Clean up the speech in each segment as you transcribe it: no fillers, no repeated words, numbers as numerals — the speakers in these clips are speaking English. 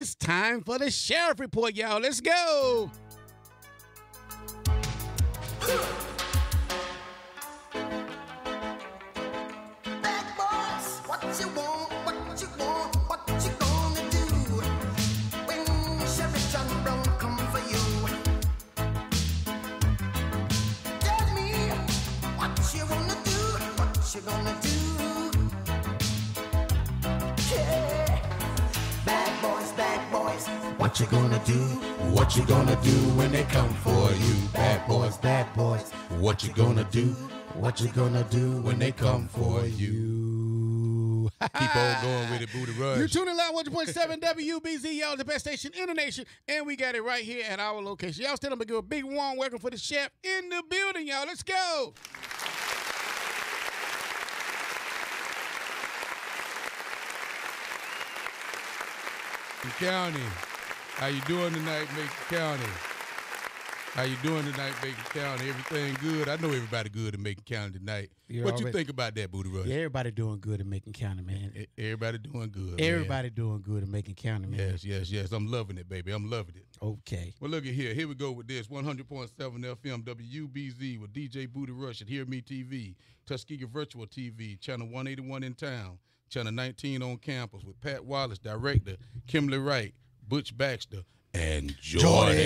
It's time for the Sheriff Report, y'all. Let's go. Bad boys, what you want, what you want, what you gonna do when Sheriff John Brown come for you? Tell me what you wanna do, what you gonna do? Yeah, bad boys, what you gonna do? What you gonna do when they come for you? Bad boys, what you gonna do? What you gonna do when they come for you? Keep on going with it, Booty Rush. You're tuning live 100.7 WBZ, y'all, the best station in the nation, and we got it right here at our location. Y'all still, I'm gonna give a big warm welcome for the chef in the building, y'all. Let's go. Macon County. How you doing tonight, Macon County? How you doing tonight, Macon County? Everything good? I know everybody good in Macon County tonight. What you think about that, Booty Rush? Yeah, everybody doing good in Macon County, man. Everybody doing good. Everybody doing good in Macon County, man. Yes. I'm loving it, baby. I'm loving it. Okay. Well, look at here. Here we go with this. 100.7 FM WBZ with DJ Booty Rush at Hear Me TV, Tuskegee Virtual TV, Channel 181 in town, Channel 19 on campus with Pat Wallace, director, Kimberly Wright, Butch Baxter, and Jordan.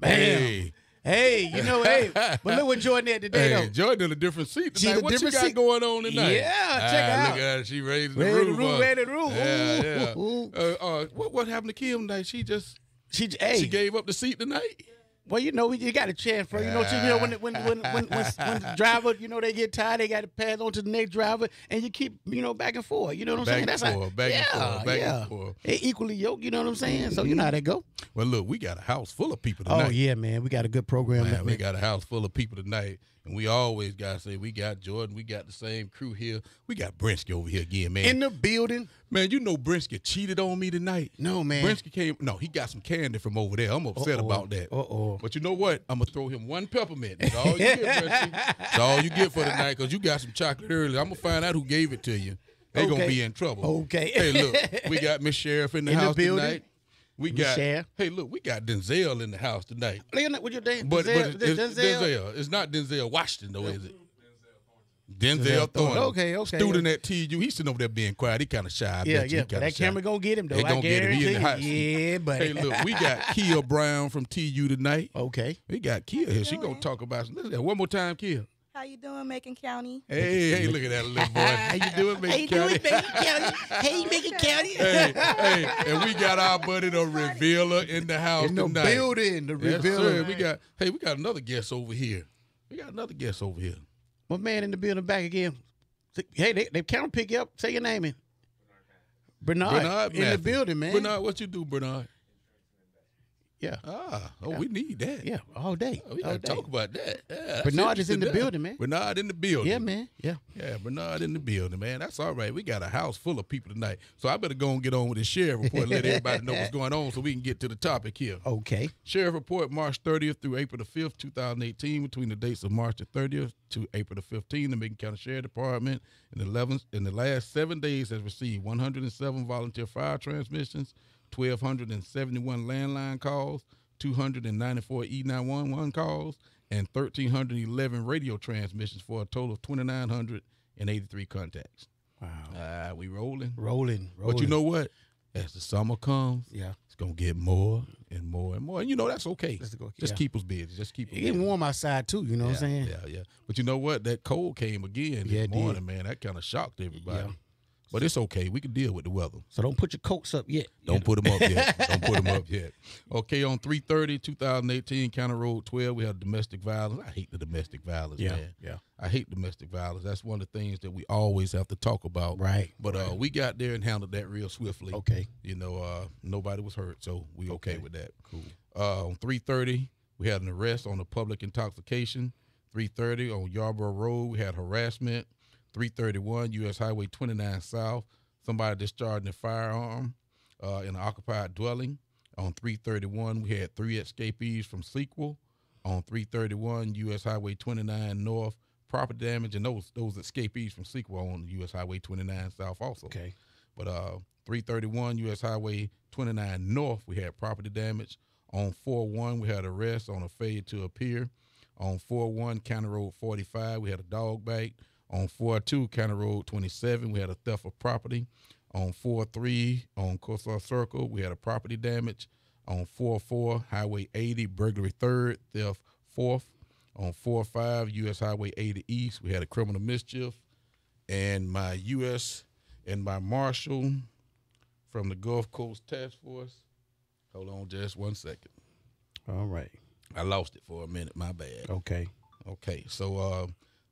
Man. Hey, you know, but look what Jordan had today, though. Jordan in a different seat tonight. She's a What different you got seat. going on tonight? Yeah, check it out. Look at her. She raising the Ready to roof. rule, ready to rule. Yeah. Ooh. What happened to Kim tonight? She Hey, gave up the seat tonight? well, you know, you got a chance for when the driver, you know, they get tired, they got to pass on to the next driver, and you keep, you know, back and forth. You know what I'm saying? Back and forth. They equally yoked. You know what I'm saying? So you know how that go. Well, look, we got a house full of people tonight. Oh yeah, man, we got a good program. Man, we got a house full of people tonight, and we always got to say we got Jordan, we got the same crew here. We got Brinsky over here again, man. In the building. Man, you know Brinsky cheated on me tonight. No, man. He got some candy from over there. I'm upset about that. But you know what? I'm going to throw him one peppermint. That's all you get, Brinsky. That's all you get for tonight, because you got some chocolate earlier. I'm going to find out who gave it to you. They're going to be in trouble. Okay. Hey, look, we got Miss Sheriff in the house tonight. We got, Sheriff. hey, look, we got Denzel in the house tonight. What your name? But it's Denzel. It's not Denzel Washington, though, is it? Denzel Thornton. Okay. Student at TU. He's sitting over there being quiet. He kind of shy. Yeah. That camera gonna get him, though. They gonna get him. He in the hot seat. Yeah, buddy. Hey, look, we got Kia Brown from TU tonight. Okay. We got Kia here. She gonna talk about some. Listen, one more time, Kia. How you doing, Macon County? Hey, look at that little boy. How you doing, Macon County? Hey, Macon County. Hey, and we got our buddy the Revealer in the house In the tonight. building, the Yes, Revealer. sir. We got another guest over here. My man in the building back again. Hey, they can't pick you up. Say your name in. Bernard in the Matthews. building, man. Bernard, what you do, Bernard? Yeah. We need that. Yeah, all day. We all gotta day. talk about that. Yeah, that's Bernard is in the interesting, building, man. Bernard in the building. Yeah, man. Yeah. Yeah, Bernard in the building, man. That's all right. We got a house full of people tonight. So I better go and get on with the Sheriff Report and let everybody know what's going on so we can get to the topic here. Okay. Sheriff Report, March 30th through April the 5th, 2018. Between the dates of March the 30th to April the 15th, the Macon County Sheriff Department in the last 7 days has received 107 volunteer fire transmissions, 1,271 landline calls, 294 E911 calls, and 1,311 radio transmissions for a total of 2,983 contacts. Wow. We rolling. Rolling. But you know what? As the summer comes, Yeah. it's going to get more and more and more. And you know, that's okay. Just keep us busy. Just keep us It's getting busy. warm outside, too. You know what I'm saying? Yeah. But you know what? That cold came again Yeah, this it morning, did. man. That kind of shocked everybody. Yeah. But it's okay. We can deal with the weather. So don't put your coats up yet. Don't put them up yet. Don't put them up yet. Okay, on 3/30/2018, County Road 12, we had domestic violence. I hate the domestic violence, man. Yeah. I hate domestic violence. That's one of the things that we always have to talk about. Right. But we got there and handled that real swiftly. Okay. You know, nobody was hurt, so we okay with that. Cool. On 3/30, we had an arrest on a public intoxication. 3:30 on Yarborough Road, we had harassment. 331 U.S. Highway 29 South, somebody discharging a firearm in an occupied dwelling. On 331, we had 3 escapees from Sequel. On 331 U.S. Highway 29 North, property damage, and those escapees from Sequel on U.S. Highway 29 South also. Okay. But 331 U.S. Highway 29 North, we had property damage. On 4-1, we had arrest on a failure to appear. On 4-1, County Road 45, we had a dog bite. On 4-2, County Road 27, we had a theft of property. On 4-3, on Corsar Circle, we had a property damage. On 4-4, Highway 80, burglary 3rd, theft 4th. On 4-5, U.S. Highway 80 East, we had a criminal mischief. And my U.S. and my marshal from the Gulf Coast Task Force. Hold on just 1 second. All right. I lost it for a minute. My bad. Okay. Okay. So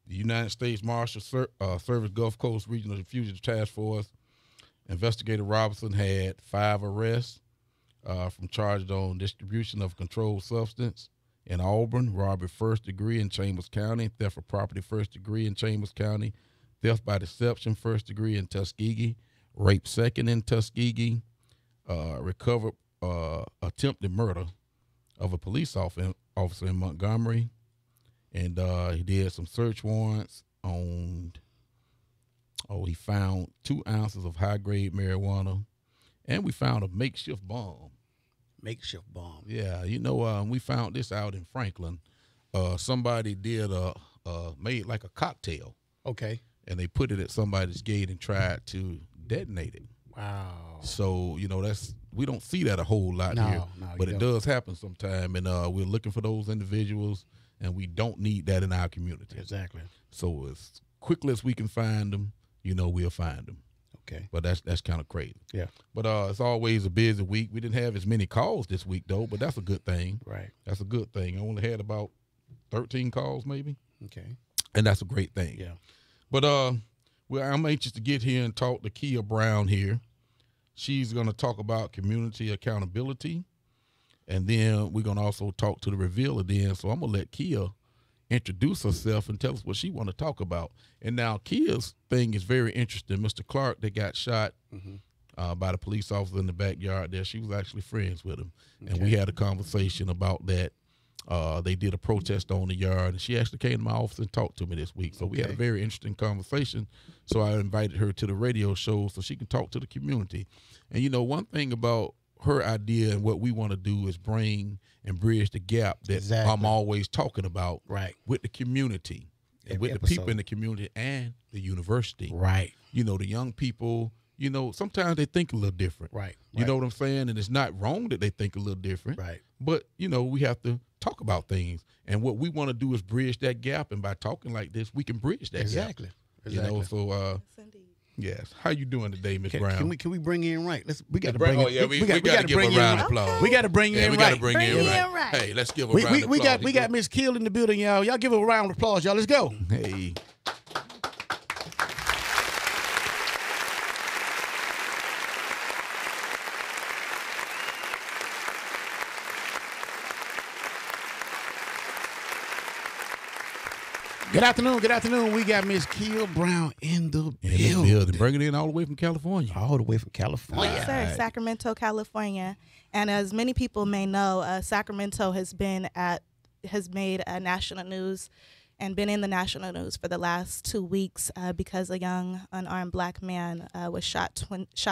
the United States Marshal Service Gulf Coast Regional Fugitive Task Force, Investigator Robinson had 5 arrests from charges on distribution of controlled substance in Auburn, robbery 1st degree in Chambers County, theft of property 1st degree in Chambers County, theft by deception 1st degree in Tuskegee, rape 2nd in Tuskegee, recovered attempted murder of a police officer in Montgomery, and he did some search warrants on, he found 2 ounces of high-grade marijuana, and we found a makeshift bomb. Makeshift bomb. Yeah, we found this out in Franklin. Somebody did made like a cocktail, Okay. and they put it at somebody's gate and tried to detonate it. Wow. So, we don't see that a whole lot here, but it does happen sometime, and we're looking for those individuals, and we don't need that in our community. Exactly. So as quickly as we can find them, we'll find them. Okay. But that's kind of crazy. Yeah. But it's always a busy week. We didn't have as many calls this week, though, but that's a good thing. Right. That's a good thing. I only had about 13 calls maybe, Okay. and that's a great thing. Yeah. But I'm anxious to get here and talk to Kia Brown here. She's going to talk about community accountability, and then we're going to also talk to the revealer then. So I'm going to let Kia introduce herself and tell us what she want to talk about. And now Kia's thing is very interesting. Mr. Clark that got shot by the police officer in the backyard there, she was actually friends with him. And we had a conversation about that. They did a protest on the yard, and she actually came to my office and talked to me this week. So we had a very interesting conversation. So I invited her to the radio show so she can talk to the community. And, one thing about her idea and what we want to do is bring and bridge the gap that I'm always talking about with the community and with the people in the community and the university. Right. The young people, sometimes they think a little different. Right. You know what I'm saying? And it's not wrong that they think a little different. Right. But, we have to talk about things. And what we want to do is bridge that gap. And by talking like this, we can bridge that gap. Exactly. So, Yes, indeed. yes. How you doing today, Ms. Brown? Can we bring in right? We got to bring. We got to give a round of applause. We got to bring in we right. got to bring in right. Hey, let's give a round of applause. We got Miss Kill in the building, y'all. Y'all give her a round of applause, y'all. Let's go. Hey. Good afternoon. We got Miss Kia Brown in the building. Bring it in all the way from California. All the way from California. Yes, sir. Sacramento, California. And as many people may know, Sacramento has made a national news and been in the national news for the last 2 weeks because a young unarmed black man was shot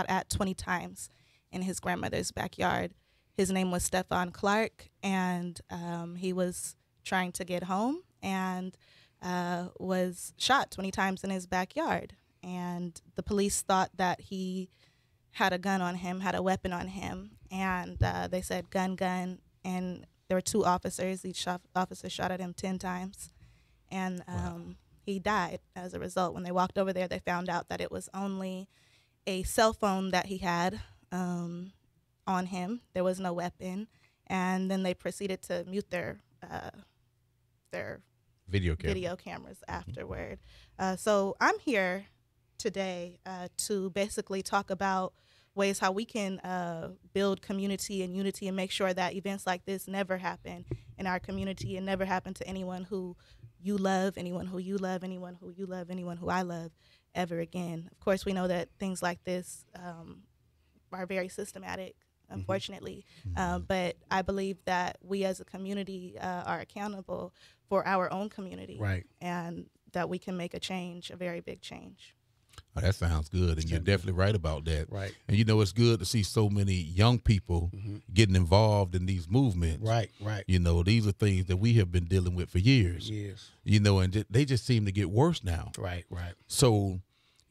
at 20 times in his grandmother's backyard. His name was Stephon Clark, and he was trying to get home and was shot 20 times in his backyard. And the police thought that he had a gun on him, had a weapon on him. And they said, gun. And there were 2 officers. Each officer shot at him 10 times. And he died as a result. When they walked over there, they found out that it was only a cell phone that he had on him. There was no weapon. And then they proceeded to mute their video cameras afterward. So I'm here today to basically talk about ways how we can build community and unity and make sure that events like this never happen in our community and never happen to anyone who you love, anyone who you love, anyone who you love, anyone who I love ever again. Of course, we know that things like this are very systematic, unfortunately. But I believe that we as a community are accountable for our own community. Right. And that we can make a change, a very big change. Oh, that sounds good, and you're definitely right about that. Right. And it's good to see so many young people getting involved in these movements. Right. These are things that we have been dealing with for years. Yes. And they just seem to get worse now. Right. So,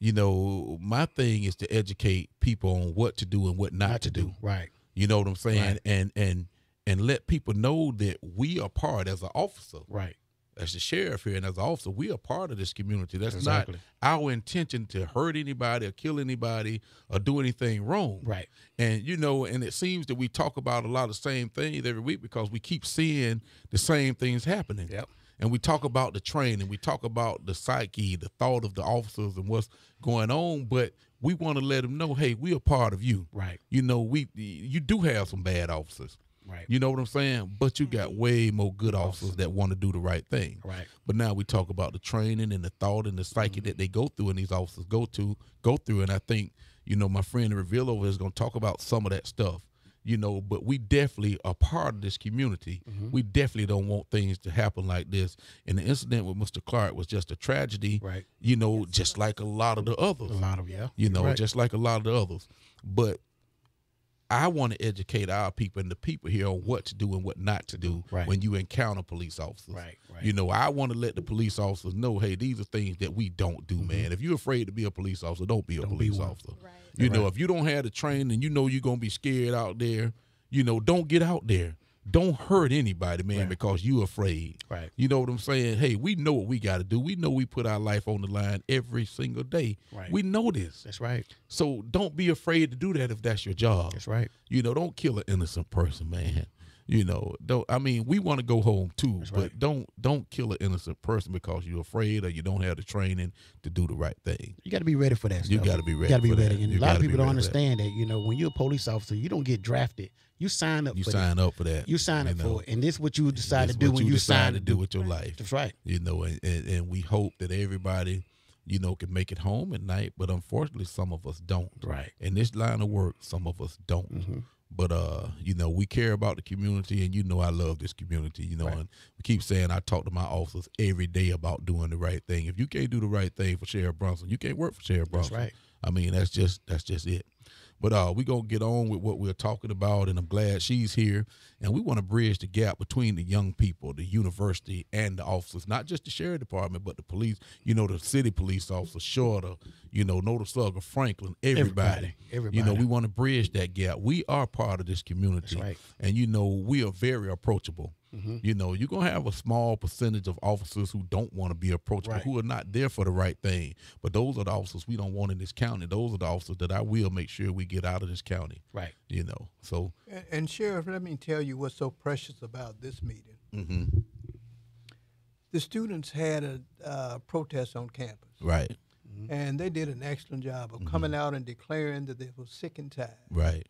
my thing is to educate people on what to do and what not to do. Right. You know what I'm saying? Right. And let people know that we are part as an officer. Right. As the sheriff here and as an officer, we are part of this community. That's Exactly. not our intention to hurt anybody or kill anybody or do anything wrong. Right. And, and it seems that we talk about a lot of the same things every week because we keep seeing the same things happening. Yep. And we talk about the training, we talk about the psyche, the thought of the officers and what's going on, but we want to let them know, hey, we are part of you. Right. You do have some bad officers. Right. You know what I'm saying? But you got way more good officers that want to do the right thing. Right. But now we talk about the training and the thought and the psyche that they go through and these officers go through. And I think, my friend Reveal over is going to talk about some of that stuff. But we definitely are part of this community. We definitely don't want things to happen like this. And the incident with Mr. Clark was just a tragedy, Right. Just like a lot of the others. Right. Just like a lot of the others. But I want to educate our people and the people here on what to do and what not to do Right. when you encounter police officers. Right. I want to let the police officers know, hey, these are things that we don't do, man. If you're afraid to be a police officer, don't be a police one. officer. Right. If you don't have the training and you're going to be scared out there, don't get out there. Don't hurt anybody, man, Right. because you're afraid. Right. You know what I'm saying? Hey, we know what we got to do. We know we put our life on the line every single day. Right. We know this. That's right. So don't be afraid to do that if that's your job. That's right. Don't kill an innocent person, man. We want to go home too, That's but right. don't kill an innocent person because you're afraid or you don't have the training to do the right thing. You got to be ready for that stuff. You got to be ready. You got to be for ready. that. And You a lot gotta of be people don't ready for that. understand that, when you're a police officer, you don't get drafted. You sign up You for sign that. up for that. You sign up know. for it. And this is what you decide This to do what when you decide sign to do with your life. That's right. And we hope that everybody, can make it home at night, but unfortunately some of us don't. Right. In this line of work, some of us don't. But we care about the community, and I love this community, Right. and we keep saying I talk to my officers every day about doing the right thing. If you can't do the right thing for Sheriff Brunson, you can't work for Sheriff That's Brunson. right. I mean, that's just it. But we're going to get on with what we're talking about, and I'm glad she's here. And we want to bridge the gap between the young people, the university, and the officers, not just the sheriff department, but the police, the city police officers, Shorter, Notasulga, Franklin, everybody. Everybody. We want to bridge that gap. We are part of this community. That's right. And, we are very approachable. You're going to have a small percentage of officers who don't want to be approachable, Right. who are not there for the right thing. But those are the officers we don't want in this county. Those are the officers that I will make sure we get out of this county. Right. So. And Sheriff, let me tell you what's so precious about this meeting. Mm-hmm. The students had a protest on campus, Right. and they did an excellent job of coming out and declaring that they were sick and tired. Right.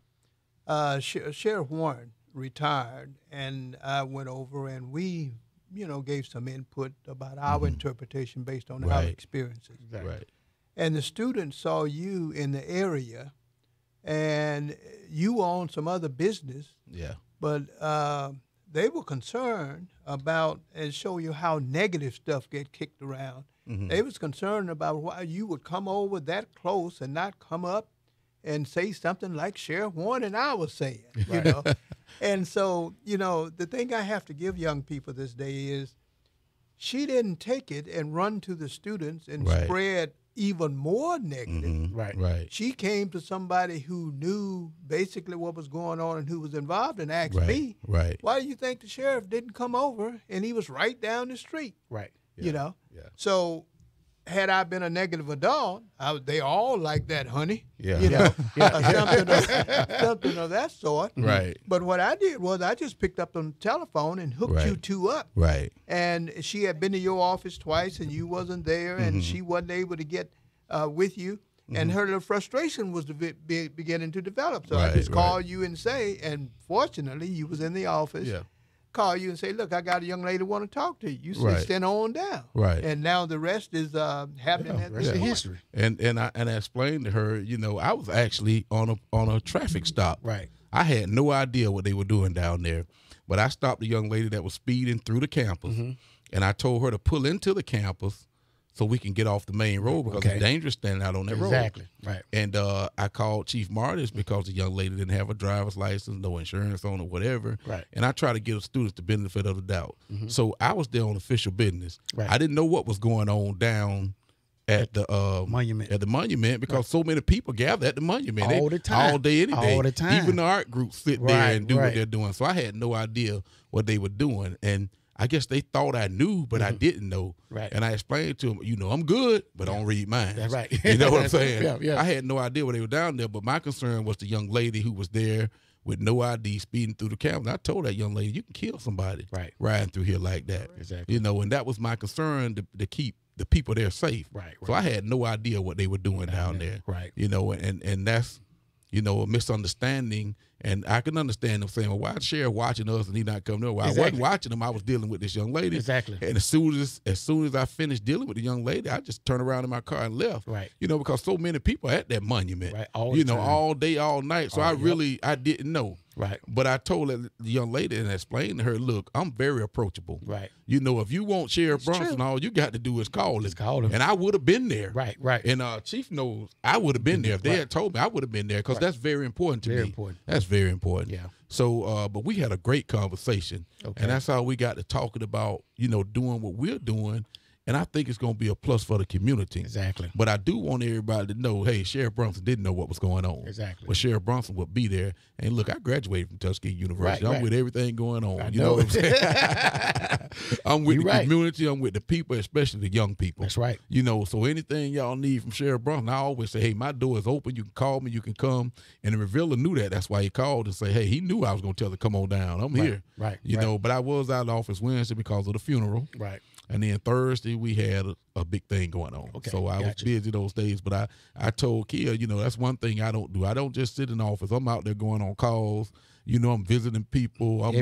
Sheriff Warren retired, and I went over and we, gave some input about our interpretation based on our Right. experiences. Right. And the students saw you in the area, and you own some other business, Yeah. but they were concerned about, and show you how negative stuff get kicked around. They was concerned about why you would come over that close and not come up and say something like Sheriff Warren and I was saying, you know. And so, the thing I have to give young people this day is she didn't take it and run to the students and Right. spread even more negative. Right. Right. She came to somebody who knew basically what was going on and who was involved and asked Right. me, Right. why do you think the sheriff didn't come over? And he was right down the street, Right. you know? Yeah. So had I been a negative adult, they all like that, honey. Yeah. You know, something of that sort. Right. But what I did was I just picked up the telephone and hooked you Right. two up. Right. And she had been to your office twice and you wasn't there and she wasn't able to get with you. And her little frustration was beginning to develop. So I Right, just right. called you and say, and fortunately you was in the office. Yeah. Call you and say, look, I got a young lady want to talk to you. You said, Right. stand on down. Right. And now the rest is happening at Rest this of point. history. And I explained to her, I was actually on a traffic stop. Right. I had no idea what they were doing down there, but I stopped a young lady that was speeding through the campus, and I told her to pull into the campus so we can get off the main road because it's dangerous standing out on that road. Exactly. Right. And I called Chief Martis because the young lady didn't have a driver's license, no insurance on or whatever. Right. And I try to give the students the benefit of the doubt. So I was there on official business. Right. I didn't know what was going on down at the monument. At the monument because so many people gather at the monument All the time. all day, any day. All the time. Even the art groups sit there and do Right. what they're doing. So I had no idea what they were doing, and I guess they thought I knew, but I didn't know. Right. And I explained to them, I'm good, but don't read mine. That's right. You know what I'm saying? Yeah. I had no idea when they were down there, but my concern was the young lady who was there with no ID speeding through the camera. I told that young lady, you can kill somebody Right. riding through here like that. Exactly. And that was my concern to keep the people there safe. Right. So I had no idea what they were doing down there. Right. And that's, a misunderstanding. And I can understand them saying, well, why is the sheriff watching us and he not coming over? Well, I wasn't watching him. I was dealing with this young lady. Exactly. And as soon as I finished dealing with the young lady, I just turned around in my car and left. Right. Because so many people at that monument. Right. All the time. All day, all night. So I didn't know. Right. But I told the young lady and explained to her, look, I'm very approachable. Right. If you want Sheriff Brunson, all you got to do is call him. Just call him. And I would have been there. Right. And Chief knows I would have been there. If they had told me, I would have been there because that's very important to me. Very important. That's very important. Yeah. So, but we had a great conversation. Okay. And that's how we got to talking about, doing what we're doing. And I think it's going to be a plus for the community. Exactly. But I do want everybody to know, hey, Sheriff Brunson didn't know what was going on. Exactly. But Sheriff Brunson would be there. And look, I graduated from Tuskegee University. Right. I'm with everything going on. I You know what I'm saying? I'm with You the right. community. I'm with the people, especially the young people. That's right. So anything y'all need from Sheriff Brunson, I always say, hey, my door is open. You can call me. You can come. And the revealer knew that. That's why he called and say, hey, he knew I was going to tell her, come on down. I'm here. Right. But I was out of the office Wednesday because of the funeral. Right. And then Thursday we had a big thing going on. Okay, So I was gotcha. busy those days. But I told Kia, that's one thing I don't do. I don't just sit in the office. I'm out there going on calls. I'm visiting people. I'm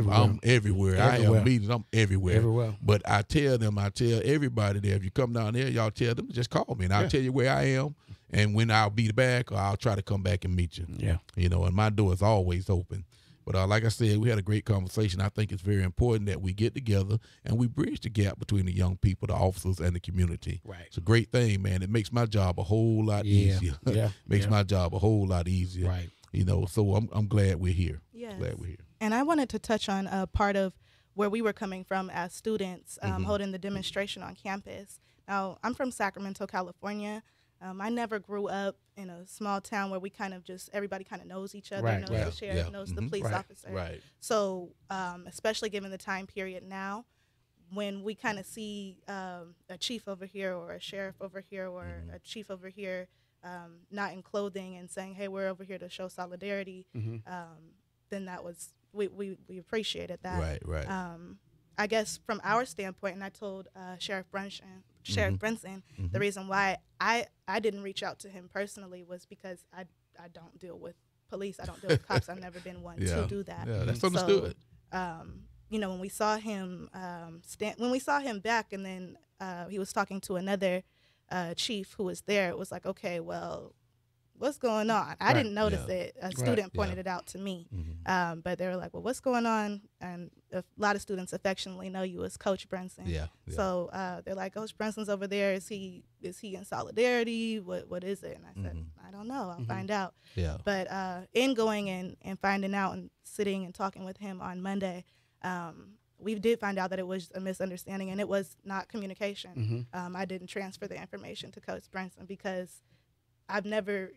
everywhere. I Everywhere. have meetings. I'm everywhere. Everywhere. But I tell everybody there, if you come down there, y'all tell them, just call me. And I'll tell you where I am and when I'll be back, or I'll try to come back and meet you. Yeah. And my door is always open. But like I said, we had a great conversation. I think it's very important that we get together and we bridge the gap between the young people, the officers, and the community. Right. It's a great thing, man. It makes my job a whole lot Yeah. easier. Yeah. Makes Yeah. my job a whole lot easier. Right. So I'm glad we're here. Yes. Glad we're here. And I wanted to touch on a part of where we were coming from as students holding the demonstration on campus. Now, I'm from Sacramento, California. I never grew up in a small town where we kind of everybody kind of knows each other, Right, knows right. the sheriff, Yeah. knows the Mhm. police Right, officer. Right. So, especially given the time period now, when we kind of see a chief over here or a sheriff over here or a chief over here not in clothing and saying, hey, we're over here to show solidarity, then that was, we appreciated that. Right. I guess from our standpoint, and I told Sheriff Brunson, the reason why I didn't reach out to him personally was because I don't deal with police. I don't deal with cops. I've never been one to do that. Yeah, that's So, understood. when we saw him when we saw him back, and then he was talking to another chief who was there, it was like, okay, well, what's going on? I didn't notice it. A student pointed it out to me. But they were like, well, what's going on? And a lot of students affectionately know you as Coach Brunson. Yeah. So they're like, Coach Brunson's over there. Is he in solidarity? What is it? And I said, I don't know. I'll find out. Yeah. But in going and finding out and sitting and talking with him on Monday, we did find out that it was a misunderstanding and it was not communication. I didn't transfer the information to Coach Brunson because I've never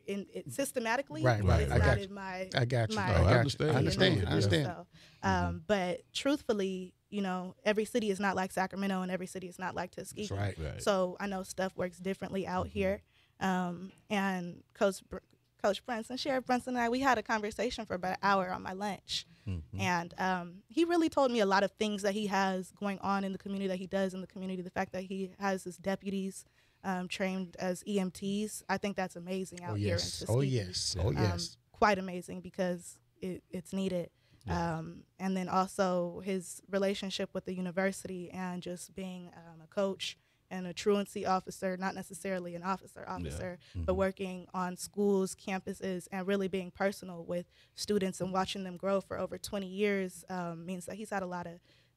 systematically. Right. It's I not got in you. my. I got you. my- I understand. I understand. Yeah. I understand. So, but truthfully, every city is not like Sacramento and every city is not like Tuskegee. That's right. Right. So I know stuff works differently out here. And Coach Brunson, Sheriff Brunson and I, we had a conversation for about an hour on my lunch. And he really told me a lot of things that he has going on in the community, that he does in the community, the fact that he has his deputies trained as EMTs. I think that's amazing out here in Tuskegee. Oh, yes. Oh, yes. Quite amazing because it's needed. And then also his relationship with the university and just being a coach and a truancy officer, not necessarily an officer, but working on schools, campuses, and really being personal with students and watching them grow for over 20 years means that he's had a lot of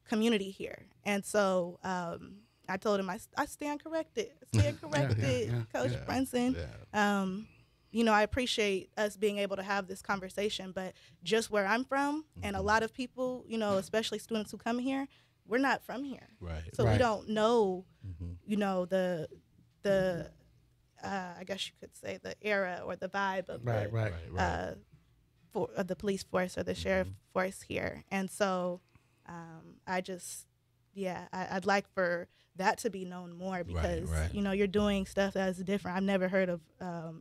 community here. And so I told him I stand corrected. Stand corrected, Coach Brunson. You know, I appreciate us being able to have this conversation, but just where I'm from, and a lot of people, you know, especially students who come here, we're not from here. Right. So we don't know, you know, the I guess you could say the era or the vibe of the police force or the sheriff force here. And so I just, I'd like for that to be known more because, you know, you're doing stuff that's different. I've never heard of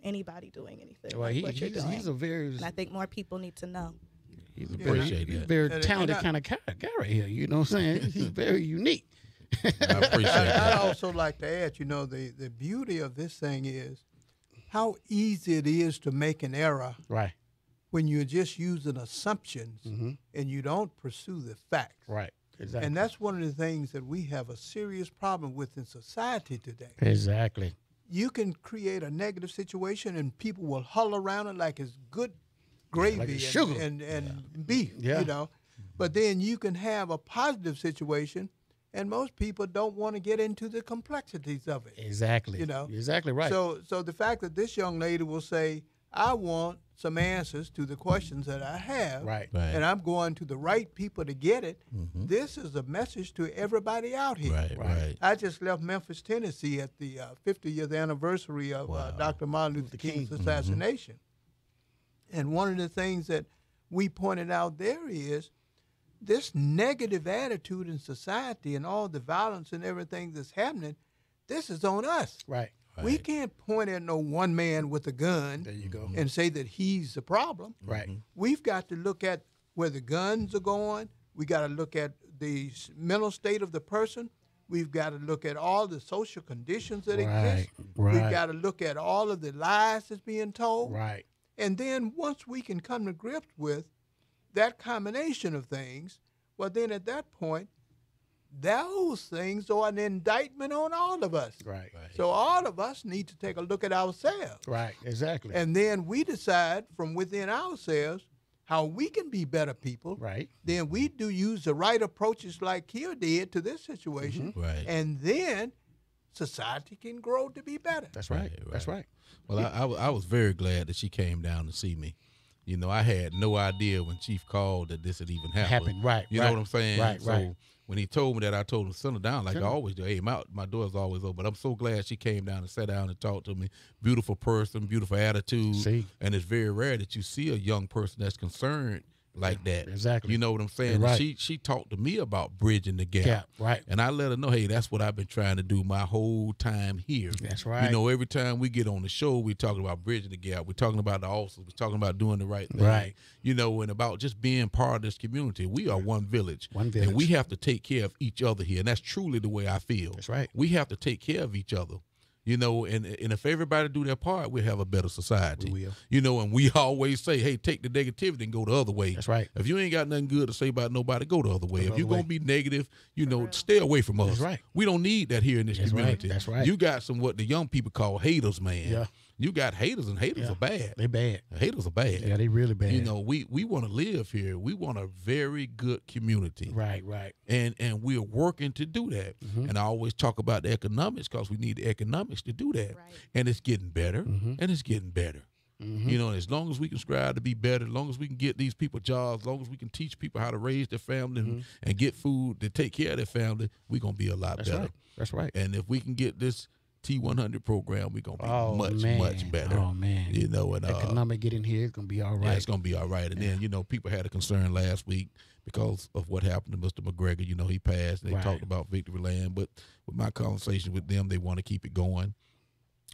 anybody doing anything like what you're doing. He's a very, and I think more people need to know. He's a very talented kind of guy right here. You know what I'm saying? He's very unique. I appreciate that. I'd also like to add, you know, the beauty of this thing is how easy it is to make an error Right. when you're just using assumptions and you don't pursue the facts. Right. Exactly. And that's one of the things that we have a serious problem with in society today. Exactly. You can create a negative situation and people will huddle around it like it's good gravy Like it's sugar. and beef, Yeah. you know. But then you can have a positive situation and most people don't want to get into the complexities of it. Exactly. You know. Exactly right. So the fact that this young lady will say, I want some answers to the questions that I have, Right. and I'm going to the right people to get it, this is a message to everybody out here. Right. I just left Memphis, Tennessee at the 50th anniversary of Dr. Martin Luther King's assassination. And one of the things that we pointed out there is this negative attitude in society and all the violence and everything that's happening, this is on us. Right. We can't point at no one man with a gun There you go. and say that he's the problem. Right. We've got to look at where the guns are going. We got to look at the mental state of the person. We've got to look at all the social conditions that exist. Right. We've got to look at all of the lies that's being told. Right. And then once we can come to grips with that combination of things, well, then at that point, those things are an indictment on all of us. Right. So all of us need to take a look at ourselves. Right. Exactly. And then we decide from within ourselves how we can be better people. Right. Then we do use the right approaches like Kia did to this situation. Right. And then society can grow to be better. That's right. That's right. Well, I was very glad that she came down to see me. You know, I had no idea when Chief called that this had even happened. Right. You know what I'm saying? Right. So Right. when he told me that, I told him, settle down like I always do. Hey, my door's always open. But I'm so glad she came down and sat down and talked to me. Beautiful person, beautiful attitude. See? And it's very rare that you see a young person that's concerned like that. Exactly. You know what I'm saying? Right. She talked to me about bridging the gap. Right. And I let her know, hey, that's what I've been trying to do my whole time here. That's right. You know, every time we get on the show, we're talking about bridging the gap. We're talking about the officers. We're talking about doing the right thing. Right. You know, and about just being part of this community. We are one village. One village. And we have to take care of each other here. And that's truly the way I feel. That's right. We have to take care of each other. You know, and if everybody do their part, we'll have a better society. We will. You know, and we always say, hey, take the negativity and go the other way. That's right. If you ain't got nothing good to say about nobody, go the other way. If the you're other going to be negative, you know, stay away from us. That's right. We don't need that here in this That's right. community. That's right. You got some what the young people call haters, man. Yeah. You got haters, and haters are bad. They bad. Haters are bad. Yeah, they really bad. You know, we want to live here. We want a very good community. Right. Right. And we're working to do that. And I always talk about the economics because we need the economics to do that. Right. And it's getting better, and it's getting better. You know, as long as we can strive to be better, as long as we can get these people jobs, as long as we can teach people how to raise their family and get food to take care of their family, we're going to be a lot That's better. right. That's right. And if we can get this T100 program, we're going to be much better. Oh man. You know, and Economic getting here is gonna be all right. yeah, it's going to be all right. And then, you know, people had a concern last week because of what happened to Mr. McGregor. You know, he passed. They Right. talked about Victory Land. But with my conversation with them, they want to keep it going,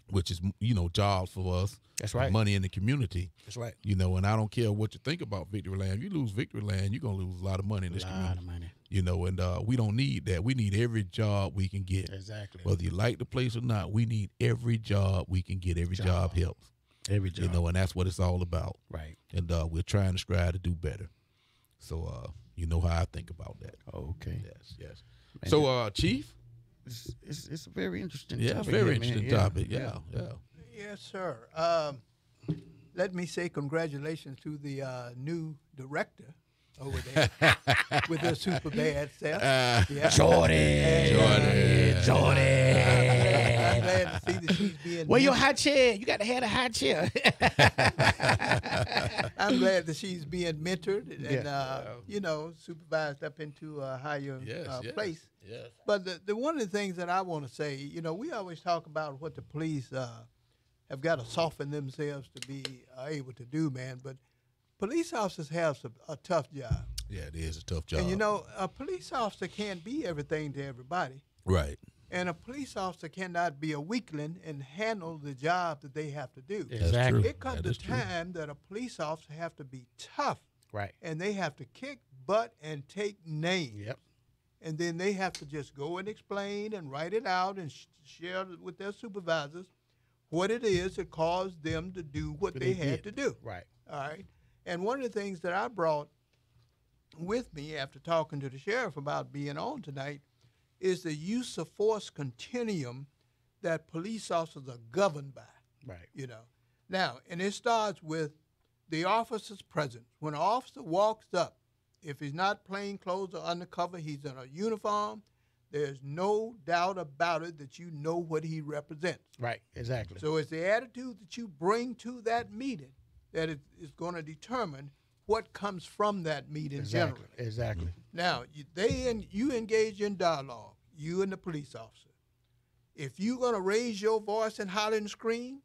which is, you know, jobs for us. That's right. Money in the community. That's right. You know, and I don't care what you think about Victory Land. If you lose Victory Land, you're going to lose a lot of money in this A lot community. of money. You know, and we don't need that. We need every job we can get. Exactly. Whether you like the place or not, we need every job we can get. Every job helps. Every job. You know, and that's what it's all about. Right. And we're trying to strive to do better. So, you know how I think about that. Okay. Yes. So, Chief? It's a very interesting Yeah, topic. very here, interesting man. topic. Yeah. Yes, sir. Let me say congratulations to the new director over there with their super bad self. Yeah. Jordan. I'm glad to see that she's being. Where your high chair? You got to have a high chair. I'm glad that she's being mentored and Yeah. supervised up into a higher Yes, place. Yes. But the one of the things that I want to say, we always talk about what the police have got to soften themselves to be able to do, man. But police officers have a tough job. Yeah, it is a tough job. And, a police officer can't be everything to everybody. Right. And a police officer cannot be a weakling and handle the job that they have to do. Exactly. true. It comes That a is true. time that a police officer have to be tough, Right. and they have to kick butt and take names. Yep. And then they have to just go and explain and write it out and share it with their supervisors what it is that caused them to do what What they they had did. to do. Right. All right. And one of the things that I brought with me after talking to the sheriff about being on tonight is the use of force continuum that police officers are governed by. Right. Now, and it starts with the officer's presence. When an officer walks up, if he's not plain clothes or undercover, he's in a uniform, there's no doubt about it that you know what he represents. Right. Exactly. So it's the attitude that you bring to that meeting that is going to determine what comes from that meeting Exactly. generally. Exactly. Now, you engage in dialogue, you and the police officer. If you're going to raise your voice and holler and scream,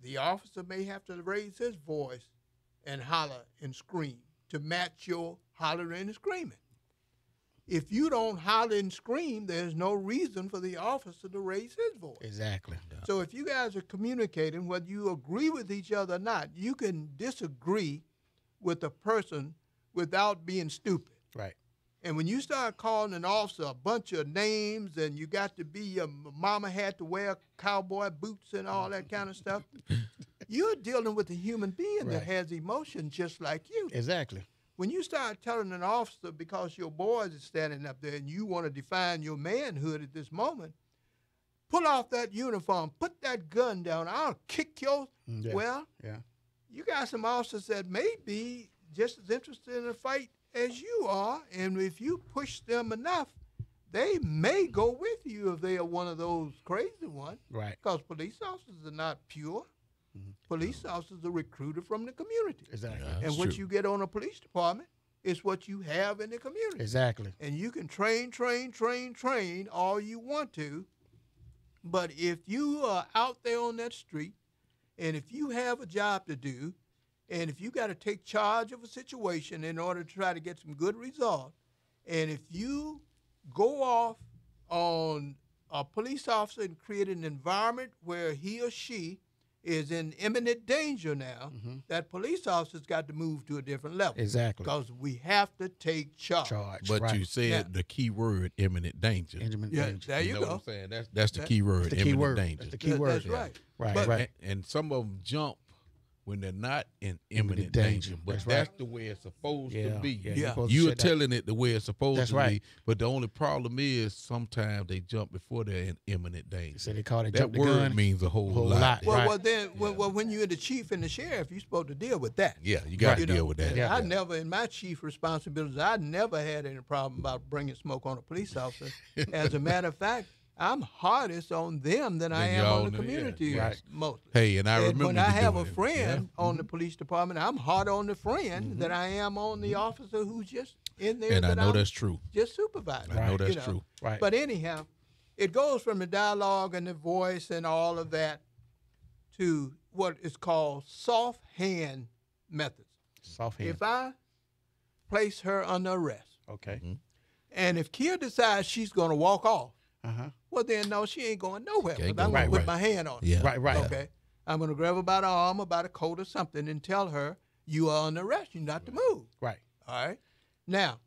the officer may have to raise his voice and holler and scream to match your hollering and screaming. If you don't holler and scream, there's no reason for the officer to raise his voice. Exactly. So if you guys are communicating, whether you agree with each other or not, you can disagree with a person without being stupid. Right. And when you start calling an officer a bunch of names and you got to be, your mama had to wear cowboy boots and all that kind of stuff, you're dealing with a human being that Right. has emotion just like you. Exactly. When you start telling an officer because your boys is standing up there and you want to define your manhood at this moment, pull off that uniform, put that gun down, I'll kick your... Yeah. Well, Yeah. you got some officers that may be just as interested in a fight as you are, and if you push them enough, they may go with you if they are one of those crazy ones. Right. Because police officers are not pure. Police officers are recruited from the community. Exactly. Yeah. And That's what true. you get on a police department is what you have in the community. Exactly. And you can train all you want to, but if you are out there on that street, and if you have a job to do, and if you got to take charge of a situation in order to try to get some good results, and if you go off on a police officer and create an environment where he or she is in imminent danger now, that police officer's got to move to a different level. Exactly. Because we have to take charge. Charge. But right. you said Yeah. the key word, imminent danger. Imminent Yeah, danger. there you know go. what I'm saying? That's the That- key word, That's the key imminent word. danger. That's the key word. That's right. Right. But- right. And some of them jump when they're not in imminent danger. danger. But That's that's right. the way it's supposed Yeah. to be. Yeah. Yeah. You're supposed to You're say that. telling it the way it's supposed That's to right. be. But the only problem is sometimes they jump before they're in imminent danger. So they call it That jump the word gun. means a whole Whole lot. lot. Well, Right. well, then, well, when you're the chief and the sheriff, you're supposed to deal with that. Yeah, you got to You deal know, with that. and Yeah. I never, in my chief responsibilities, I never had any problem about bringing smoke on a police officer. As a matter of fact, I'm hardest on them than I Than am y'all on the know, yeah, community yeah. mostly. Hey, and I And remember when you I have a doing it. friend on the police department, I'm harder on the friend than I am on the officer who's just in there. And I that know I'm that's true. just supervising. I know that's you true. Right. But anyhow, it goes from the dialogue and the voice and all of that to what is called soft hand methods. Soft hand. If I place her under arrest, Okay. and if Kia decides she's going to walk off, Uh-huh. well, then no, she ain't going nowhere. Can't 'Cause I'm go going to right, put right. my hand on her. Yeah. Right, right. Okay. I'm going to grab her by the arm or by the coat or something and tell her, you are under arrest. You're not to move. Right. All right. Now,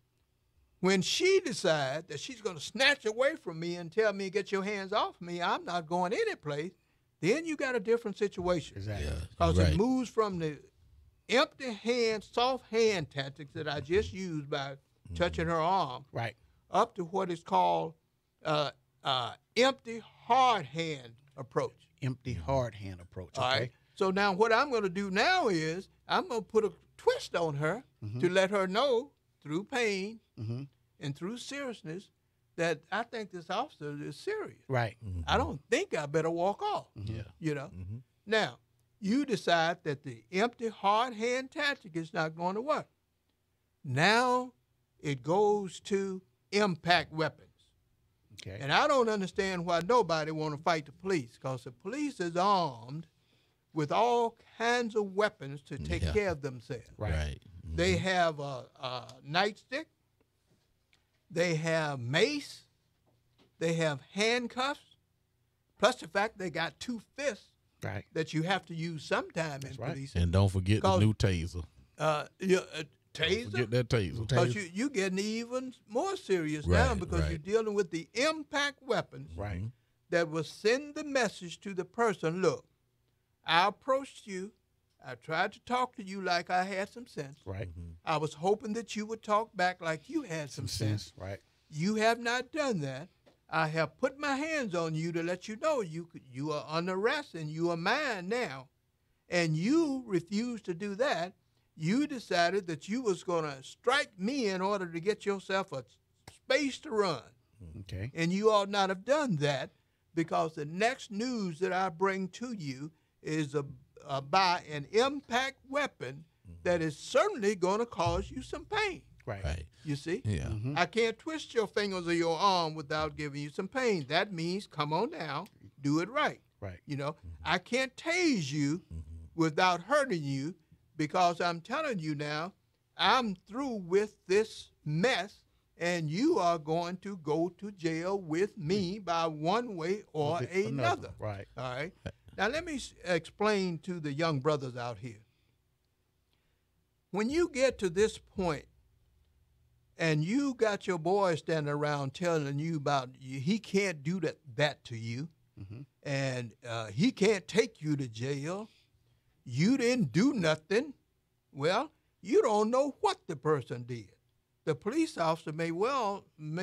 when she decides that she's going to snatch away from me and tell me, get your hands off me, I'm not going any place, then you got a different situation. Exactly. Yeah, Because you're right. it moves from the empty hand, soft hand tactics that I just used by touching her arm Right. up to what is called empty hard hand approach. Empty hard hand approach. Okay. All right. So now what I'm going to do now is I'm going to put a twist on her to let her know through pain Mhm. and through seriousness that I think this officer is serious. Right. I don't think I better walk off. Yeah. You know. Now, you decide that the empty hard hand tactic is not going to work. Now it goes to impact weapons. Okay. And I don't understand why nobody want to fight the police, because the police is armed with all kinds of weapons to take Yeah. care of themselves. Right. They have a nightstick. They have mace. They have handcuffs. Plus the fact they got 2 fists Right. that you have to use sometime in right. police. And don't forget the 'Cause- new taser. Taser. Forget that taser. Because you getting even more serious now Right, because right. you're dealing with the impact weapons Right. that will send the message to the person, look, I approached you. I tried to talk to you like I had some sense. Right. I was hoping that you would talk back like you had some sense. Right. You have not done that. I have put my hands on you to let you know you are under arrest and you are mine now. And you refused to do that. You decided that you was going to strike me in order to get yourself a space to run. Okay. And you ought not have done that, because the next news that I bring to you is by an impact weapon that is certainly going to cause you some pain. Right. Right. You see? Yeah. I can't twist your fingers or your arm without giving you some pain. That means come on now, do it right. Right. You know, I can't tase you without hurting you, because I'm telling you now, I'm through with this mess, and you are going to go to jail with me by one way or another. Right. All right. Now let me explain to the young brothers out here. When you get to this point, and you got your boy standing around telling you about he can't do that to you, and he can't take you to jail, you didn't do nothing. Well, you don't know what the person did. The police officer may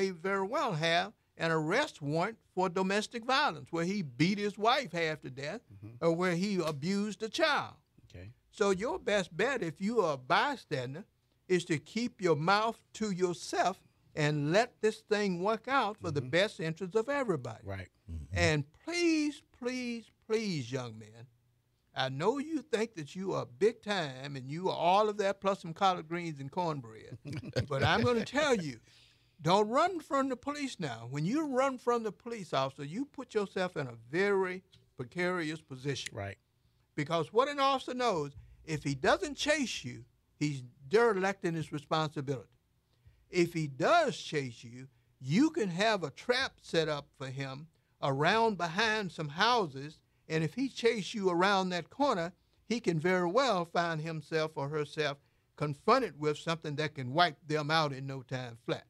very well have an arrest warrant for domestic violence, where he beat his wife half to death, or where he abused a child. Okay. So your best bet, if you are a bystander, is to keep your mouth to yourself and let this thing work out for the best interest of everybody. Right. And please, please, please, young man, I know you think that you are big time and you are all of that plus some collard greens and cornbread. But I'm going to tell you, don't run from the police now. When you run from the police officer, you put yourself in a very precarious position. Right. Because what an officer knows, if he doesn't chase you, he's derelicting his responsibility. If he does chase you, you can have a trap set up for him around behind some houses, and if he chases you around that corner, he can very well find himself or herself confronted with something that can wipe them out in no time flat.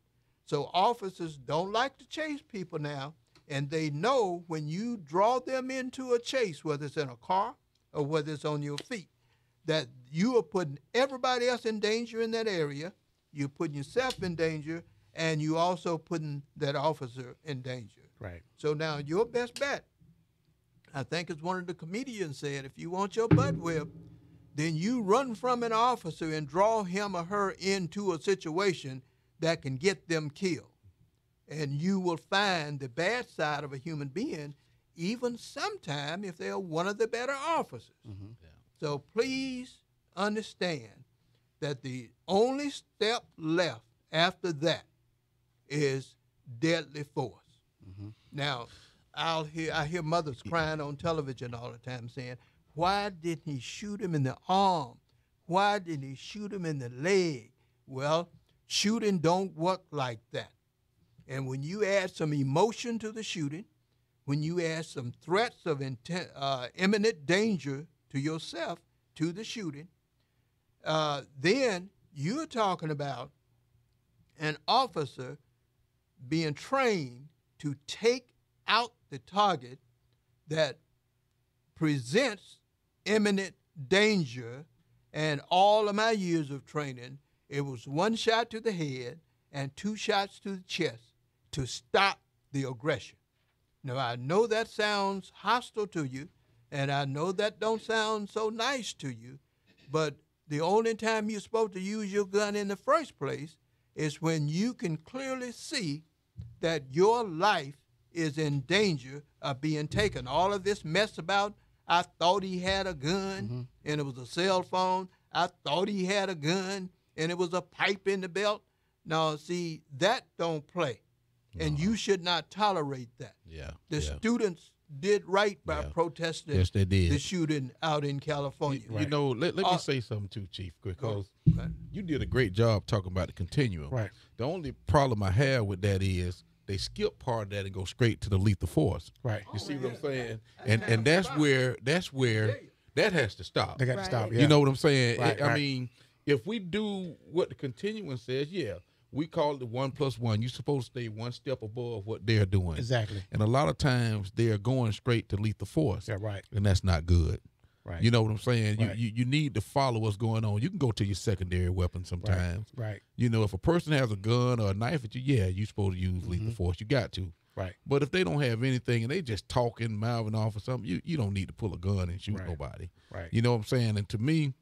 So officers don't like to chase people now, and they know when you draw them into a chase, whether it's in a car or whether it's on your feet, that you are putting everybody else in danger in that area, you're putting yourself in danger, and you also putting that officer in danger. Right. So now your best bet, I think as one of the comedians said, if you want your butt whipped, then you run from an officer and draw him or her into a situation that can get them killed. And you will find the bad side of a human being, even sometime if they're one of the better officers. So please understand that the only step left after that is deadly force. Now, I hear mothers crying on television all the time saying, why didn't he shoot him in the arm? Why didn't he shoot him in the leg? Well, shooting don't work like that. And when you add some emotion to the shooting, when you add some threats of imminent danger to yourself to the shooting, then you're talking about an officer being trained to take out the target that presents imminent danger. And all of my years of training, it was 1 shot to the head and 2 shots to the chest to stop the aggression. Now, I know that sounds hostile to you, and I know that don't sound so nice to you, but The only time you're supposed to use your gun in the first place is when you can clearly see that your life is in danger of being taken. All of this mess about, I thought he had a gun and it was a cell phone. I thought he had a gun and it was a pipe in the belt. Now, see, that don't play. And you should not tolerate that. Yeah. The yeah. students did right by Yeah. protesting Yes, they did. the shooting out in California. You know, let me say something too, Chief, because Okay. you did a great job talking about the continuum. Right. The only problem I have with that is they skip part of that and go straight to the lethal force. Right. You see what I'm saying? And that's where that has to stop. They got to Right. stop. Yeah. You know what I'm saying? Right, I right. mean, if we do what the continuum says, yeah, we call it the 1+1. You're supposed to stay one step above what they're doing. Exactly. And a lot of times they are going straight to lethal force. Yeah. Right. And that's not good. Right. You know what I'm saying? Right. You need to follow what's going on. You can go to your secondary weapon sometimes. Right. You know, if a person has a gun or a knife at you, yeah, you're supposed to use lethal force. You got to. Right. But if they don't have anything and they just talking, mouthing off or something, you don't need to pull a gun and shoot Right. nobody. Right. You know what I'm saying? And to me,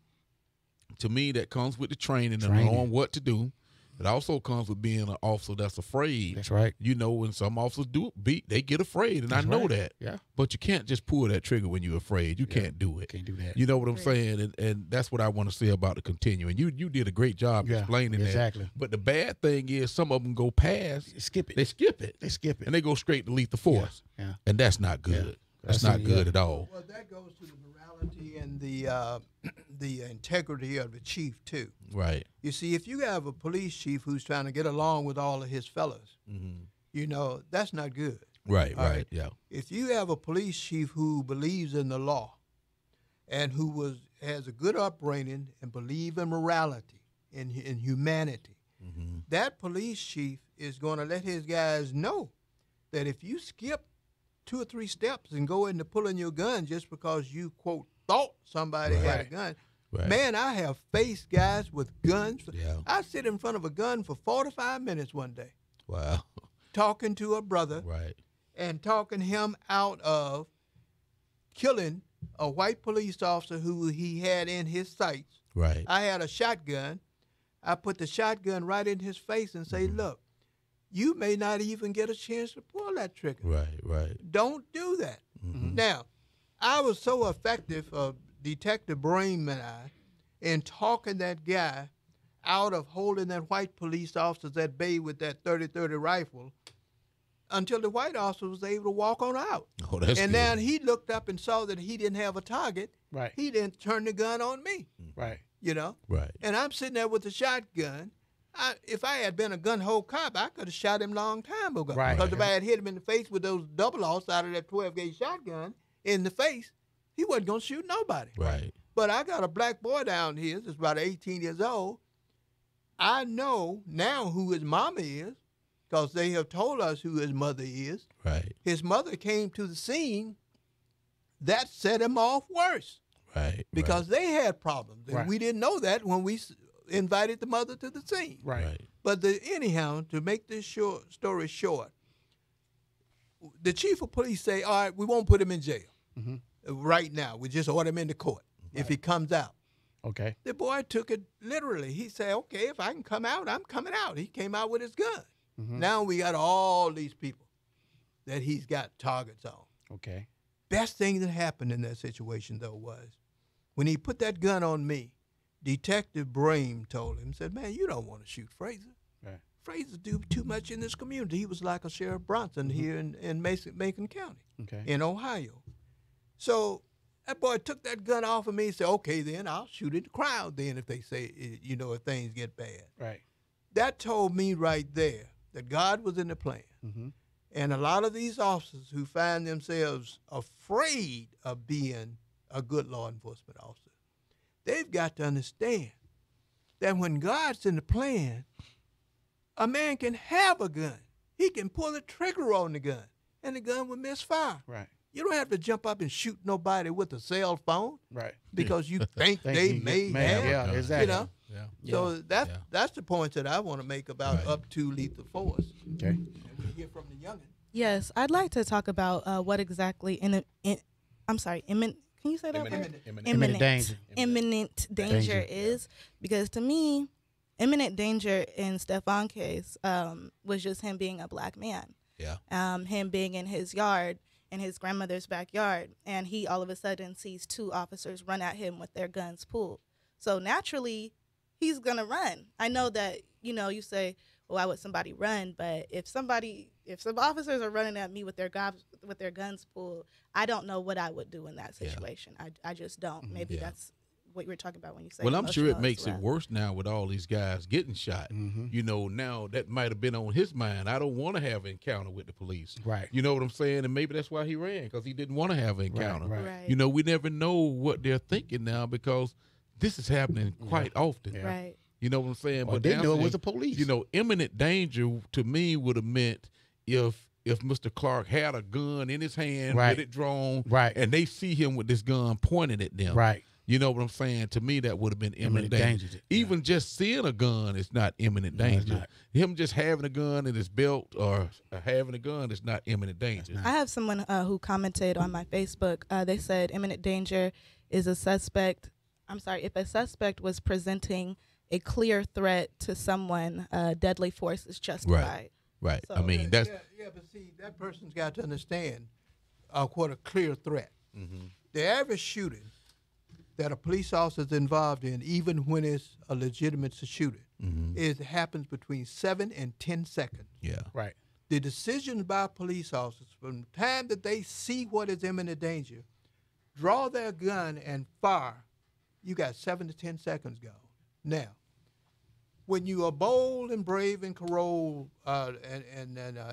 that comes with the training and knowing what to do. It also comes with being an officer that's afraid. That's right. You know, when some officers they get afraid, and That's I know right. that. Yeah. But you can't just pull that trigger when you're afraid. You can't do it. Can't do that. You know what I'm saying? And that's what I want to say about the continuing. You did a great job Yeah, explaining exactly. that. But the bad thing is some of them go past. Skip it. They skip it. They skip it. And they go straight to lethal force. Yeah. And that's not good. Yeah. That's That's not it, good yeah. at all. Well, that goes to the morality and the integrity of the chief too. Right. You see, if you have a police chief who's trying to get along with all of his fellas, you know that's not good. Right, All right, yeah. If you have a police chief who believes in the law, and who has a good upbringing and believe in morality and in humanity, that police chief is going to let his guys know that if you skip 2 or 3 steps and go into pulling your gun just because you, quote, thought somebody had a gun. Right. Man, I have faced guys with guns. Yeah. I sit in front of a gun for 45 minutes one day Wow. talking to a brother Right. and talking him out of killing a white police officer who he had in his sights. Right. I had a shotgun. I put the shotgun right in his face and say, look, you may not even get a chance to pull that trigger. Right, right. Don't do that. Now, I was so effective, Detective Bream and I, in talking that guy out of holding that white police officer at bay with that 30-30 rifle until the white officer was able to walk on out. Oh, that's And good. then he looked up and saw that he didn't have a target. Right. He didn't turn the gun on me, Right. you know. Right. And I'm sitting there with the shotgun. If I had been a gun-hole cop, I could have shot him long time ago. Right. Because if I had hit him in the face with those double-offs out of that 12-gauge shotgun in the face, he wasn't going to shoot nobody. Right. But I got a black boy down here that's about 18 years old. I know now who his mama is because they have told us who his mother is. Right. His mother came to the scene. That set him off worse Right. because they had problems. And Right. we didn't know that when we invited the mother to the scene. Right. Right. But anyhow, to make this story short, the chief of police say, all right, we won't put him in jail right now. We just order him into court if he comes out. Okay. The boy took it literally. He said, okay, if I can come out, I'm coming out. He came out with his gun. Now we got all these people that he's got targets on. Okay. Best thing that happened in that situation, though, was when he put that gun on me, Detective Bream told him, said, man, you don't want to shoot Fraser. Right. Fraser do too much in this community. He was like a Sheriff Bronson here in Macon County Okay. in Ohio. So that boy took that gun off of me and said, okay, then I'll shoot in the crowd then if they say, if things get bad. Right. That told me right there that God was in the plan. And a lot of these officers who find themselves afraid of being a good law enforcement officer, they've got to understand that when God's in the plan, a man can have a gun. He can pull the trigger on the gun, and the gun will misfire. Right. You don't have to jump up and shoot nobody with a cell phone Right. because you think Think they you may may have, have. yeah, exactly. You know? Yeah. So Yeah. that's the point that I want to make about up to lethal force. Okay. And we hear from the youngin. Yes, I'd like to talk about what exactly can Can you say that Imminent. word? Imminent. Imminent danger. Imminent danger Danger. is because to me, imminent danger in Stephon case was just him being a black man. Yeah. Him being in his yard, in his grandmother's backyard, and he all of a sudden sees two officers run at him with their guns pulled. So naturally, he's gonna run. I know that you say, well, why would somebody run? But if some officers are running at me with their guns pulled, I don't know what I would do in that situation. I just don't. Maybe Yeah. that's what you were talking about when you say. Well, I'm sure it emotional makes as it well. worse now with all these guys getting shot. Now that might have been on his mind. I don't want to have an encounter with the police. Right. You know what I'm saying? And maybe that's why he ran, because he didn't want to have an encounter. right. Right. We never know what they're thinking now, because this is happening quite often. Yeah. Right. You know what I'm saying? Or they now knew it saying, was the police. Imminent danger to me would have meant if Mr. Clark had a gun in his hand Right. with it drawn, Right. and they see him with this gun pointed at them. Right. You know what I'm saying? To me, that would have been imminent danger. Even just seeing a gun is not imminent No, it's danger. not. Him just having a gun in his belt or having a gun is not imminent danger. I have someone who commented on my Facebook. They said imminent danger is a suspect. I'm sorry, if a suspect was presenting a clear threat to someone, deadly force is justified. Right. So- I mean, that's but see, that person's got to understand what a clear threat. Mm-hmm. The average shooting that a police officer is involved in, even when it's a legitimate shooting, it happens between 7 and 10 seconds. yeah. Right. The decisions by police officers, from the time that they see what is imminent danger, draw their gun and fire, you got 7 to 10 seconds gone. Now, when you are bold and brave and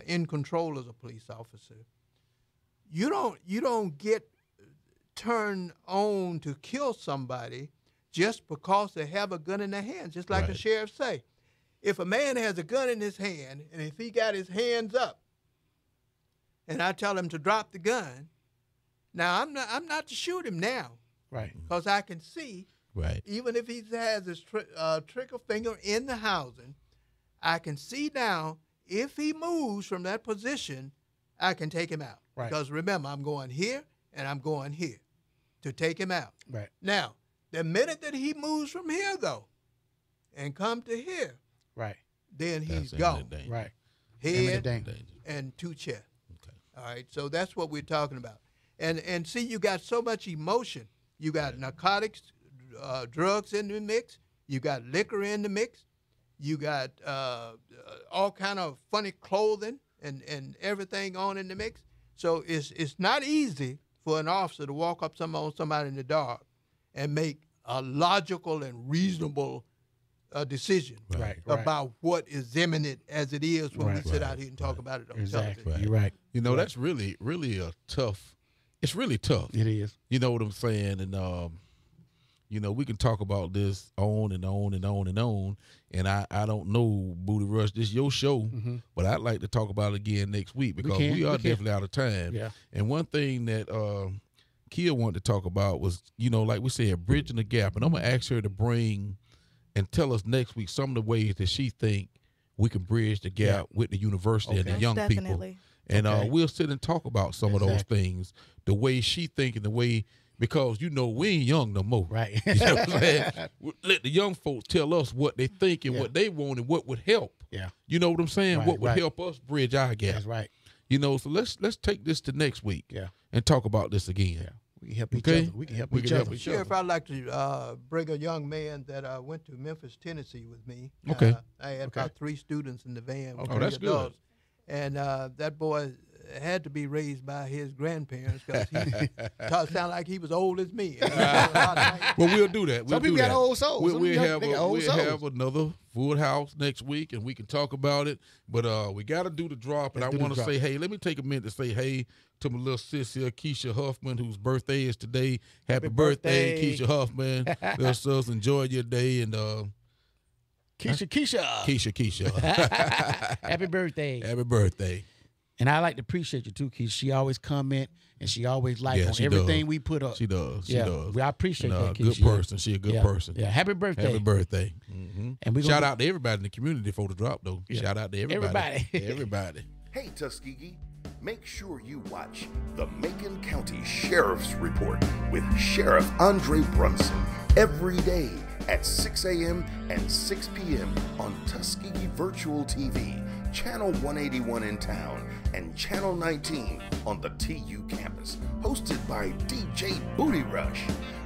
in control as a police officer, you don't get turned on to kill somebody just because they have a gun in their hand. Just like the Right. sheriff say, if a man has a gun in his hand and if he got his hands up, and I tell him to drop the gun, now I'm not to shoot him now Right. because I can see. Right. Even if he has his trigger finger in the housing, I can see now if he moves from that position, I can take him out. Right. Because remember, I'm going here and I'm going here to take him out. Right. Now, the minute that he moves from here, though, and come to here, Right. then he's That's gone. imminent danger. Right. Head Imminent danger. and 2 chests. Okay. All right, so that's what we're talking about. And see, you got so much emotion. You got narcotics, drugs in the mix. You got liquor in the mix. You got all kind of funny clothing and everything on in the mix. So it's not easy for an officer to walk up on somebody in the dark and make a logical and reasonable decision Right. about what is imminent as it is when we Right. sit out here and talk about it on Exactly. television. You're right. That's really, really a tough. It's really tough. It is. You know what I'm saying? And we can talk about this on and on and on and on. And I don't know, Booty Rush, this is your show, but I'd like to talk about it again next week because can, we are we can. definitely out of time. Yeah. And one thing that Kia wanted to talk about was, like we said, bridging the gap. And I'm gonna ask her to bring and tell us next week some of the ways that she think we can bridge the gap with the university and the Okay. young people. Definitely. And Okay. we'll sit and talk about some of those Exactly. things, the way she think and the way, because we ain't young no more. Right. You know what I'm saying? Let the young folks tell us what they think and Yeah. what they want and what would help. Yeah. You know what I'm saying? Right, what would right. help us bridge our gap. That's right. So let's take this to next week. Yeah. And talk about this again. Yeah. We can help each Okay. other. We can help We each can help other. each Sheriff, I'd like to bring a young man that went to Memphis, Tennessee with me. Okay. I had Okay. about 3 students in the van. with Oh, that's 3 good. adults. And that boy had to be raised by his grandparents because he sounded like he was old as me. Well, we'll do that. We'll Some people do got that. old souls. We'll, Some we'll young have nigga old we'll souls. have another full house next week, and we can talk about it. But we got to do the drop, and Let's I do the want to drop. say, hey, let me take a minute to say, hey, to my little sis here, Keisha Huffman, whose birthday is today. Happy birthday, birthday. Keisha Huffman. Little sis, enjoy your day, and Keisha. Keisha, Happy birthday. happy birthday. And I like to appreciate you too, Keisha. She always comment and she always like Yeah, on she everything does. we put up. She does. She yeah, does. I appreciate And, that, good Keisha. person. She a good Yeah. person. Yeah, happy birthday. Happy birthday. And we Shout out to everybody in the community for the drop, though. Yeah. Shout out to everybody. Everybody. Everybody. Hey, Tuskegee. make sure you watch the Macon County Sheriff's Report with Sheriff Andre Brunson every day at 6 a.m. and 6 p.m. on Tuskegee Virtual TV, Channel 181 in town, and Channel 19 on the TU campus, hosted by DJ Booty Rush.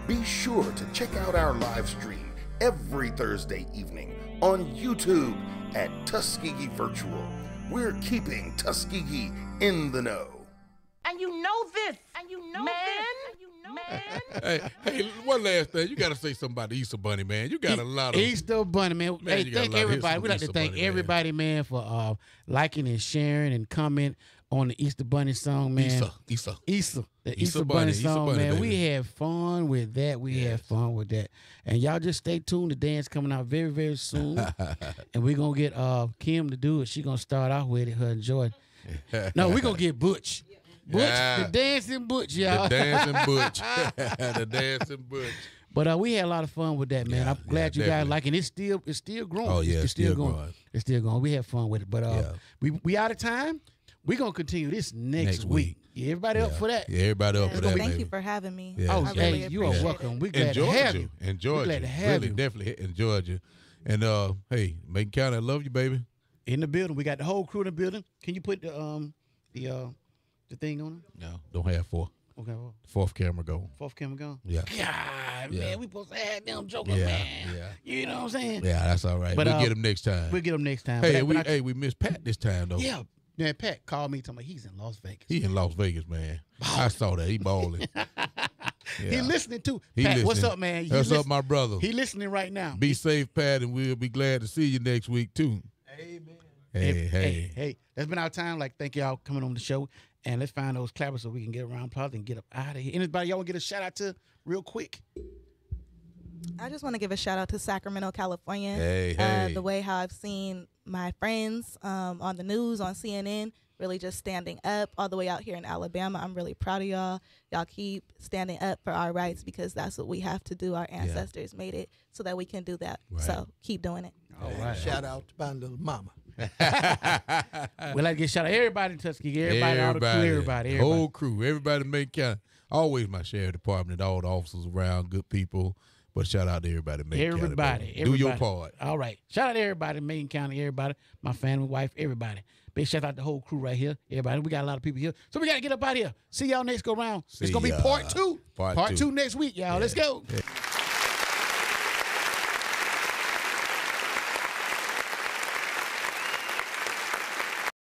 Be sure to check out our live stream every Thursday evening on YouTube at Tuskegee Virtual. We're keeping Tuskegee in the know. And you know this, and you know Hey, one last thing. You got to say something about the Easter Bunny, man. You got a lot of Easter Bunny, man. Man, Hey, you got a thank lot of everybody. history We like with to Easter thank Bunny, man. everybody, man, for liking and sharing and comment on the Easter Bunny song, man. Easter. The Easter Bunny song, Bunny, man. baby. We had fun with that. We had fun with that. And y'all just stay tuned. The dance coming out very, very soon. And we're going to get Kim to do it. She's going to start off with it, her and Jordan. No, we're going to get Butch. Butch, Yeah. the dancing Butch, y'all. The dancing Butch. The dancing Butch. But we had a lot of fun with that, man. Yeah, I'm glad you guys definitely. like it. It's still growing. Oh, yeah, it's still going. growing. It's still going. We had fun with it. But we out of time. We're going to continue this next week. Yeah, everybody up for that? Yeah, everybody up for that, Thank baby. you for having me. Yeah. Oh, I hey, really you are appreciate welcome. it. We're glad to have you. Enjoyed We're glad you. to have Really, you. definitely enjoyed you. And hey, Macon County, I love you, baby. In the building. We got the whole crew in the building. Can you put the thing on it? No, don't have four. Okay, well, Fourth camera go. fourth camera gone. Yeah. God, Yeah. man, we supposed to have them joking, Yeah, man. yeah. You know what I'm saying? Yeah, that's all right. But, We'll get him next time. We'll get them next time. Hey, But we missed Pat this time though. yeah, man, Pat called me talking about he's in Las Vegas. He in Las Vegas, man. I saw that. He balling. He listening too. He Pat, what's listening. up, man? He What's up, listen- my brother? He listening right now. Be safe, Pat, and we'll be glad to see you next week too. Amen. Hey. That's been our time. Like, thank y'all coming on the show. And let's find those clappers so we can get around applause and get up out of here. Anybody y'all want to get a shout out to real quick? I just want to give a shout out to Sacramento, California. Hey. The way how I've seen my friends on the news, on CNN, really just standing up all the way out here in Alabama. I'm really proud of y'all. Y'all keep standing up for our rights because that's what we have to do. Our ancestors made it so that we can do that. Right. So keep doing it. All right. Shout out to my little mama. We like to get shout out everybody in Tuskegee, everybody, all the crew, everybody. Whole crew, everybody in Macon County. Always my sheriff department, all the officers around, good people. But shout out to everybody in Macon County. Everybody. Do your part. All right. Shout out to everybody in Macon County, everybody, my family, wife, everybody. Big shout out to the whole crew right here, everybody. We got a lot of people here. So we got to get up out of here. See y'all next go round. It's See going to be ya. part two. Part Part two. two next week, y'all. Let's go. Yeah.